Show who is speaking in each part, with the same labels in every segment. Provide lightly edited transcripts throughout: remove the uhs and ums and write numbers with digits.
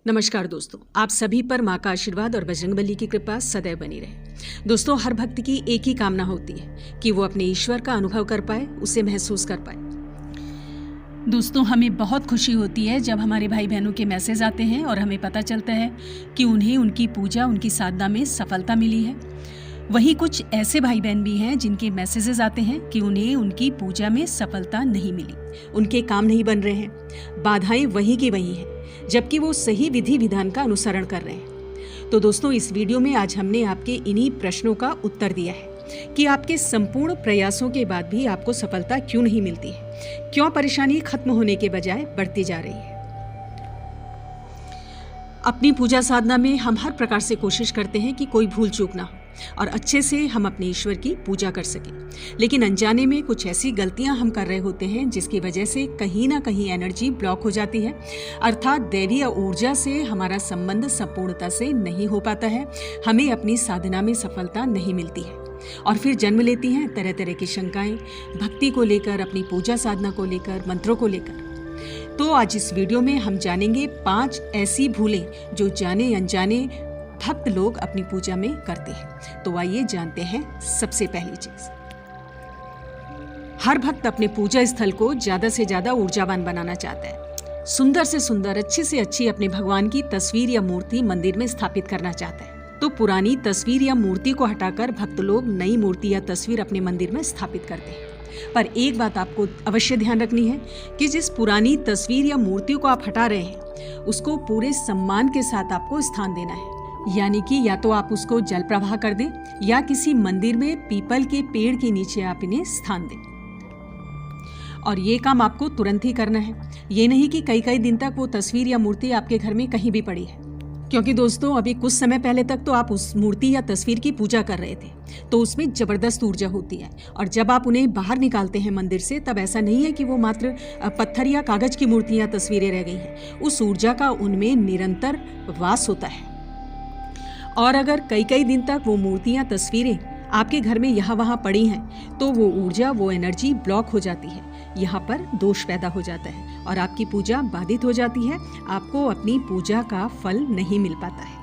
Speaker 1: नमस्कार दोस्तों, आप सभी पर माँ का आशीर्वाद और बजरंगबली की कृपा सदैव बनी रहे। दोस्तों, हर भक्त की एक ही कामना होती है कि वो अपने ईश्वर का अनुभव कर पाए, उसे महसूस कर पाए।
Speaker 2: दोस्तों, हमें बहुत खुशी होती है जब हमारे भाई बहनों के मैसेज आते हैं और हमें पता चलता है कि उन्हें उनकी पूजा, उनकी साधना में सफलता मिली है। वहीं कुछ ऐसे भाई बहन भी हैं जिनके मैसेजेस आते हैं कि उन्हें उनकी पूजा में सफलता नहीं मिली,
Speaker 1: उनके काम नहीं बन रहे हैं, बाधाएं वही की वही हैं, जबकि वो सही विधि विधान का अनुसरण कर रहे हैं। तो दोस्तों, इस वीडियो में आज हमने आपके इन्हीं प्रश्नों का उत्तर दिया है कि आपके संपूर्ण प्रयासों के बाद भी आपको सफलता क्यों नहीं मिलती है, क्यों परेशानी खत्म होने के बजाय बढ़ती जा रही है। अपनी पूजा साधना में हम हर प्रकार से कोशिश करते हैं कि कोई भूल चूक ना हो और अच्छे से हम अपने ईश्वर की पूजा कर सकें, लेकिन अनजाने में कुछ ऐसी गलतियां हम कर रहे होते हैं जिसकी वजह से कहीं ना कहीं एनर्जी ब्लॉक हो जाती है, अर्थात दैवीय ऊर्जा से हमारा संबंध संपूर्णता से नहीं हो पाता है, हमें अपनी साधना में सफलता नहीं मिलती है और फिर जन्म लेती हैं तरह तरह की शंकाएं भक्ति को लेकर, अपनी पूजा साधना को लेकर, मंत्रों को लेकर। तो आज इस वीडियो में हम जानेंगे 5 ऐसी भूलें जो जाने अनजाने भक्त लोग अपनी पूजा में करते हैं। तो आइए जानते हैं सबसे पहली चीज। हर भक्त अपने पूजा स्थल को ज्यादा से ज्यादा ऊर्जावान बनाना चाहता है, सुंदर से सुंदर, अच्छी से अच्छी अपने भगवान की तस्वीर या मूर्ति मंदिर में स्थापित करना चाहता है। तो पुरानी तस्वीर या मूर्ति को हटाकर भक्त लोग नई मूर्ति या तस्वीर अपने मंदिर में स्थापित करते हैं। पर एक बात आपको अवश्य ध्यान रखनी है कि जिस पुरानी तस्वीर या मूर्ति को आप हटा रहे हैं उसको पूरे सम्मान के साथ आपको स्थान देना है, यानी कि या तो आप उसको जल प्रवाह कर दें या किसी मंदिर में पीपल के पेड़ के नीचे आप इन्हें स्थान दें। और ये काम आपको तुरंत ही करना है, ये नहीं कि कई कई दिन तक वो तस्वीर या मूर्ति आपके घर में कहीं भी पड़ी है, क्योंकि दोस्तों अभी कुछ समय पहले तक तो आप उस मूर्ति या तस्वीर की पूजा कर रहे थे, तो उसमें जबरदस्त ऊर्जा होती है और जब आप उन्हें बाहर निकालते हैं मंदिर से, तब ऐसा नहीं है कि वो मात्र पत्थर या कागज की मूर्ति या तस्वीरें रह गई हैं, उस ऊर्जा का उनमें निरंतर वास होता है। और अगर कई कई दिन तक वो मूर्तियां, तस्वीरें आपके घर में यहाँ वहाँ पड़ी हैं तो वो ऊर्जा, वो एनर्जी ब्लॉक हो जाती है, यहाँ पर दोष पैदा हो जाता है और आपकी पूजा बाधित हो जाती है, आपको अपनी पूजा का फल नहीं मिल पाता है।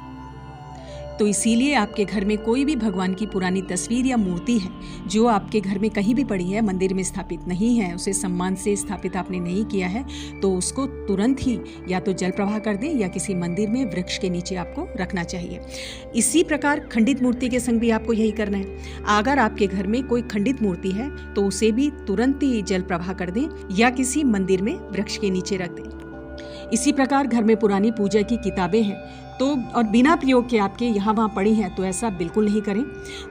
Speaker 1: तो इसीलिए आपके घर में कोई भी भगवान की पुरानी तस्वीर या मूर्ति है जो आपके घर में कहीं भी पड़ी है, मंदिर में स्थापित नहीं है, उसे सम्मान से स्थापित आपने नहीं किया है, तो उसको तुरंत ही या तो जल प्रवाह कर दें या किसी मंदिर में वृक्ष के नीचे आपको रखना चाहिए। इसी प्रकार खंडित मूर्ति के संग भी आपको यही करना है। अगर आपके घर में कोई खंडित मूर्ति है तो उसे भी तुरंत ही जल प्रवाह कर दें या किसी मंदिर में वृक्ष के नीचे रख दें। इसी प्रकार घर में पुरानी पूजा की किताबें हैं तो और बिना प्रयोग के आपके यहाँ वहाँ पड़ी हैं तो ऐसा बिल्कुल नहीं करें।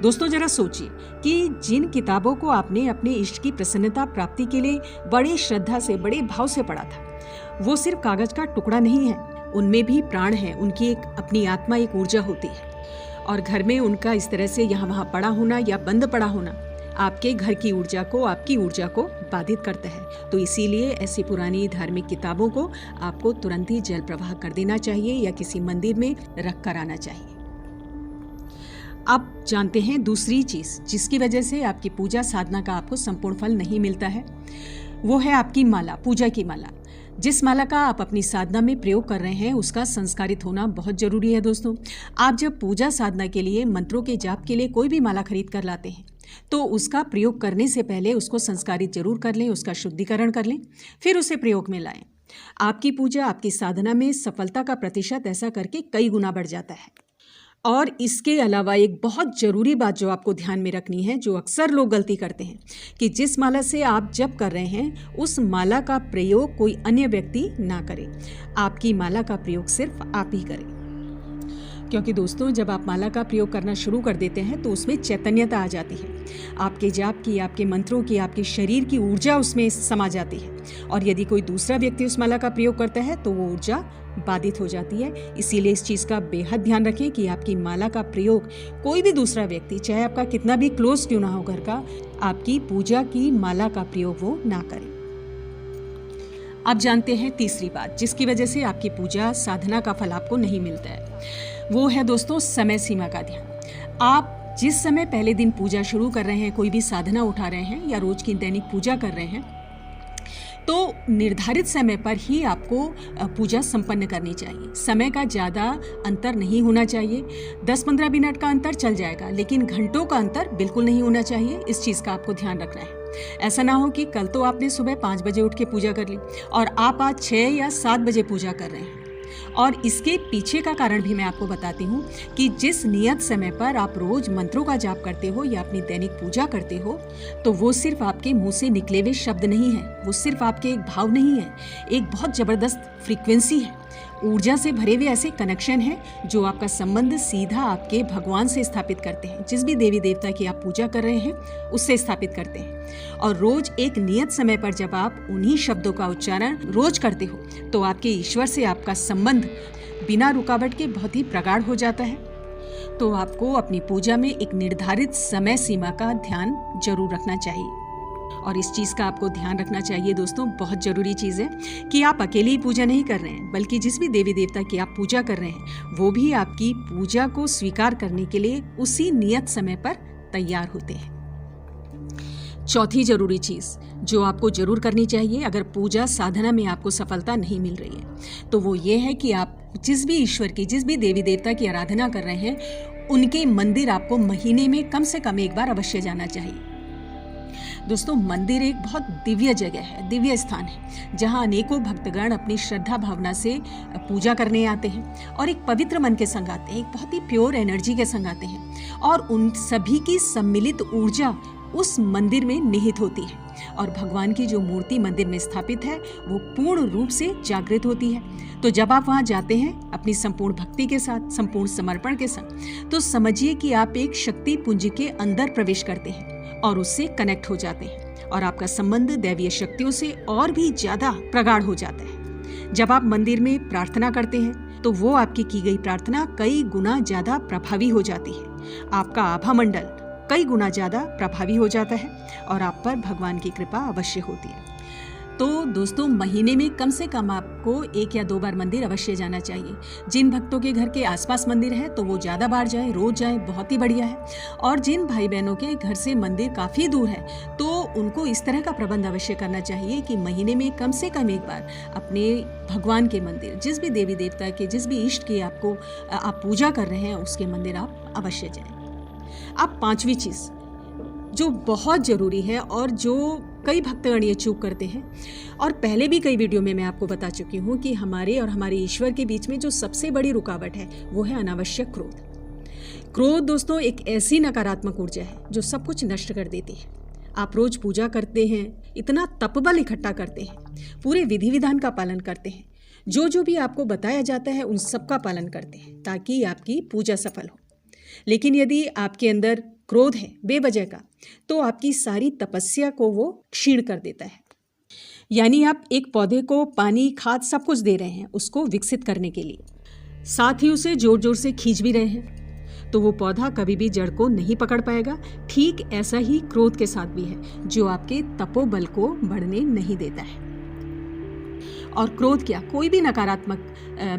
Speaker 1: दोस्तों, जरा सोचिए कि जिन किताबों को आपने अपने इष्ट की प्रसन्नता प्राप्ति के लिए बड़ी श्रद्धा से, बड़े भाव से पढ़ा था, वो सिर्फ कागज का टुकड़ा नहीं है, उनमें भी प्राण है, उनकी एक अपनी आत्मा, एक ऊर्जा होती है और घर में उनका इस तरह से यहाँ वहाँ पड़ा होना या बंद पड़ा होना आपके घर की ऊर्जा को, आपकी ऊर्जा को बाधित करता है। तो इसीलिए ऐसी पुरानी धार्मिक किताबों को आपको तुरंत ही जल प्रवाह कर देना चाहिए या किसी मंदिर में रख कर आना चाहिए। अब जानते हैं दूसरी चीज जिसकी वजह से आपकी पूजा साधना का आपको संपूर्ण फल नहीं मिलता है, वो है आपकी माला, पूजा की माला। जिस माला का आप अपनी साधना में प्रयोग कर रहे हैं उसका संस्कारित होना बहुत जरूरी है। दोस्तों, आप जब पूजा साधना के लिए, मंत्रों के जाप के लिए कोई भी माला खरीद कर लाते हैं तो उसका प्रयोग करने से पहले उसको संस्कारित जरूर कर लें, उसका शुद्धिकरण कर लें, फिर उसे प्रयोग में लाएं। आपकी पूजा, आपकी साधना में सफलता का प्रतिशत ऐसा करके कई गुना बढ़ जाता है। और इसके अलावा एक बहुत ज़रूरी बात जो आपको ध्यान में रखनी है, जो अक्सर लोग गलती करते हैं, कि जिस माला से आप जप कर रहे हैं उस माला का प्रयोग कोई अन्य व्यक्ति ना करे, आपकी माला का प्रयोग सिर्फ आप ही करें। क्योंकि दोस्तों, जब आप माला का प्रयोग करना शुरू कर देते हैं तो उसमें चैतन्यता आ जाती है, आपके जाप की, आपके मंत्रों की, आपके शरीर की ऊर्जा उसमें समा जाती है और यदि कोई दूसरा व्यक्ति उस माला का प्रयोग करता है तो वो ऊर्जा बाधित हो जाती है। इसीलिए इस चीज़ का बेहद ध्यान रखें कि आपकी माला का प्रयोग कोई भी दूसरा व्यक्ति, चाहे आपका कितना भी क्लोज क्यों ना हो घर का, आपकी पूजा की माला का प्रयोग वो ना करे। अब जानते हैं तीसरी बात जिसकी वजह से आपकी पूजा साधना का फल आपको नहीं मिलता है, वो है दोस्तों समय सीमा का ध्यान। आप जिस समय पहले दिन पूजा शुरू कर रहे हैं, कोई भी साधना उठा रहे हैं या रोज की दैनिक पूजा कर रहे हैं, तो निर्धारित समय पर ही आपको पूजा संपन्न करनी चाहिए। समय का ज़्यादा अंतर नहीं होना चाहिए। 10-15 मिनट का अंतर चल जाएगा, लेकिन घंटों का अंतर बिल्कुल नहीं होना चाहिए। इस चीज़ का आपको ध्यान रखना है। ऐसा ना हो कि कल तो आपने सुबह 5 बजे उठ के पूजा कर ली और आप आज 6 या 7 बजे पूजा कर रहे हैं। और इसके पीछे का कारण भी मैं आपको बताती हूँ कि जिस नियत समय पर आप रोज मंत्रों का जाप करते हो या अपनी दैनिक पूजा करते हो, तो वो सिर्फ आपके मुंह से निकले हुए शब्द नहीं है, वो सिर्फ आपके एक भाव नहीं है, एक बहुत जबरदस्त फ्रीक्वेंसी है, ऊर्जा से भरे हुए ऐसे कनेक्शन है जो आपका संबंध सीधा आपके भगवान से स्थापित करते हैं। जिस भी देवी देवता की आप पूजा कर रहे हैं उससे स्थापित करते हैं। और रोज एक नियत समय पर जब आप उन्हीं शब्दों का उच्चारण रोज करते हो तो आपके ईश्वर से आपका संबंध बिना रुकावट के बहुत ही प्रगाढ़ हो जाता है। तो आपको अपनी पूजा में एक निर्धारित समय सीमा का ध्यान जरूर रखना चाहिए। और इस चीज़ का आपको ध्यान रखना चाहिए दोस्तों, बहुत ज़रूरी चीज़ है कि आप अकेले ही पूजा नहीं कर रहे हैं, बल्कि जिस भी देवी देवता की आप पूजा कर रहे हैं वो भी आपकी पूजा को स्वीकार करने के लिए उसी नियत समय पर तैयार होते हैं। चौथी जरूरी चीज़ जो आपको जरूर करनी चाहिए अगर पूजा साधना में आपको सफलता नहीं मिल रही है, तो वो ये है कि आप जिस भी ईश्वर की, जिस भी देवी देवता की आराधना कर रहे हैं उनके मंदिर आपको महीने में कम से कम एक बार अवश्य जाना चाहिए। दोस्तों, मंदिर एक बहुत दिव्य जगह है, दिव्य स्थान है, जहाँ अनेकों भक्तगण अपनी श्रद्धा भावना से पूजा करने आते हैं और एक पवित्र मन के संग आते हैं, एक बहुत ही प्योर एनर्जी के संग आते हैं और उन सभी की सम्मिलित ऊर्जा उस मंदिर में निहित होती है और भगवान की जो मूर्ति मंदिर में स्थापित है वो पूर्ण रूप से जागृत होती है। तो जब आप वहाँ जाते हैं अपनी संपूर्ण भक्ति के साथ, संपूर्ण समर्पण के साथ, तो समझिए कि आप एक शक्ति पुंज के अंदर प्रवेश करते हैं और उससे कनेक्ट हो जाते हैं और आपका संबंध दैवीय शक्तियों से और भी ज्यादा प्रगाढ़ हो जाता है। जब आप मंदिर में प्रार्थना करते हैं तो वो आपकी की गई प्रार्थना कई गुना ज्यादा प्रभावी हो जाती है, आपका आभा मंडल कई गुना ज्यादा प्रभावी हो जाता है और आप पर भगवान की कृपा अवश्य होती है। तो दोस्तों, महीने में कम से कम आपको 1 या 2 बार मंदिर अवश्य जाना चाहिए। जिन भक्तों के घर के आसपास मंदिर है तो वो ज़्यादा बार जाए, रोज जाए, बहुत ही बढ़िया है। और जिन भाई बहनों के घर से मंदिर काफ़ी दूर है तो उनको इस तरह का प्रबंध अवश्य करना चाहिए कि महीने में कम से कम एक बार अपने भगवान के मंदिर, जिस भी देवी देवता के, जिस भी इष्ट की आप पूजा कर रहे हैं उसके मंदिर आप अवश्य जाएं। अब 5वीं चीज़ जो बहुत ज़रूरी है और जो कई भक्तगण ये चूक करते हैं और पहले भी कई वीडियो में मैं आपको बता चुकी हूँ कि हमारे और हमारे ईश्वर के बीच में जो सबसे बड़ी रुकावट है वो है अनावश्यक क्रोध। क्रोध दोस्तों एक ऐसी नकारात्मक ऊर्जा है जो सब कुछ नष्ट कर देती है। आप रोज पूजा करते हैं, इतना तपबल इकट्ठा करते हैं, पूरे विधि विधान का पालन करते हैं, जो भी आपको बताया जाता है उन सब का पालन करते हैं ताकि आपकी पूजा सफल हो। लेकिन यदि आपके अंदर क्रोध है बेवजह का तो आपकी सारी तपस्या को वो क्षीण कर देता है। यानी आप एक पौधे को पानी, खाद सब कुछ दे रहे हैं उसको विकसित करने के लिए, साथ ही उसे जोर जोर से खींच भी रहे हैं, तो वो पौधा कभी भी जड़ को नहीं पकड़ पाएगा। ठीक ऐसा ही क्रोध के साथ भी है जो आपके तपोबल को बढ़ने नहीं देता है। और क्रोध क्या, कोई भी नकारात्मक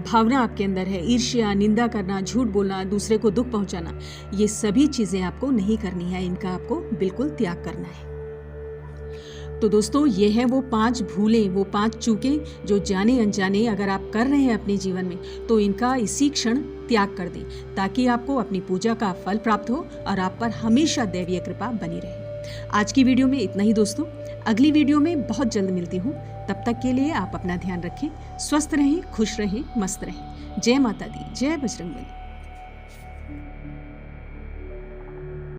Speaker 1: भावना आपके अंदर है, ईर्ष्या, निंदा करना, झूठ बोलना, दूसरे को दुख पहुंचाना, ये सभी चीजें आपको नहीं करनी है, इनका आपको बिल्कुल त्याग करना है। तो दोस्तों, ये हैं वो 5 भूलें, वो 5 चूकें जो जाने अनजाने अगर आप कर रहे हैं अपने जीवन में तो इनका इसी क्षण त्याग कर दें ताकि आपको अपनी पूजा का फल प्राप्त हो और आप पर हमेशा दैवीय कृपा बनी रहे। आज की वीडियो में इतना ही दोस्तों, अगली वीडियो में बहुत जल्द मिलती हूँ। तब तक के लिए आप अपना ध्यान रखें, स्वस्थ रहें, खुश रहें, मस्त रहें। जय माता दी, जय बजरंगबली।